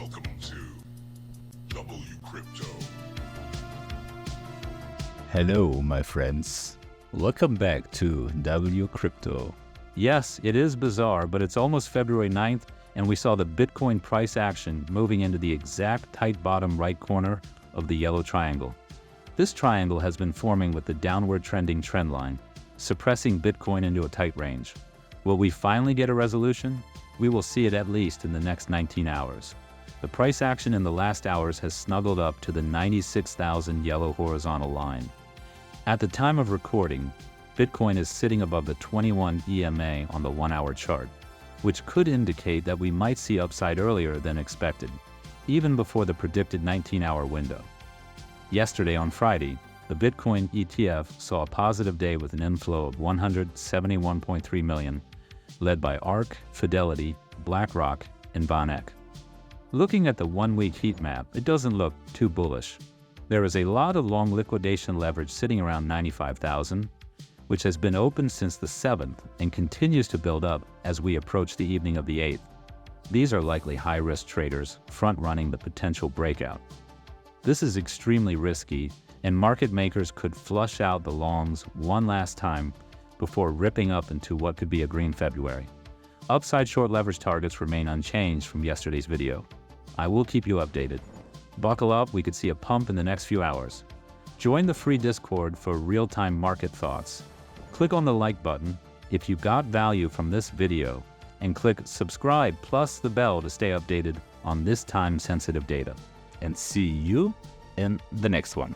Welcome to WCrypto. Hello, my friends. Welcome back to WCrypto. Yes, it is bizarre, but it's almost February 9th, and we saw the Bitcoin price action moving into the exact tight bottom right corner of the yellow triangle. This triangle has been forming with the downward trending trend line, suppressing Bitcoin into a tight range. Will we finally get a resolution? We will see it at least in the next 19 hours. The price action in the last hours has snuggled up to the 96,000 yellow horizontal line. At the time of recording, Bitcoin is sitting above the 21 EMA on the 1-hour chart, which could indicate that we might see upside earlier than expected, even before the predicted 19-hour window. Yesterday on Friday, the Bitcoin ETF saw a positive day with an inflow of 171.3 million, led by ARK, Fidelity, BlackRock, and VanEck. Looking at the one-week heat map, it doesn't look too bullish. There is a lot of long liquidation leverage sitting around 95,000, which has been open since the 7th and continues to build up as we approach the evening of the 8th. These are likely high-risk traders front-running the potential breakout. This is extremely risky, and market makers could flush out the longs one last time before ripping up into what could be a green February. Upside short leverage targets remain unchanged from yesterday's video. I will keep you updated. Buckle up, we could see a pump in the next few hours. Join the free Discord for real-time market thoughts. Click on the like button if you got value from this video, and click subscribe plus the bell to stay updated on this time-sensitive data. And see you in the next one.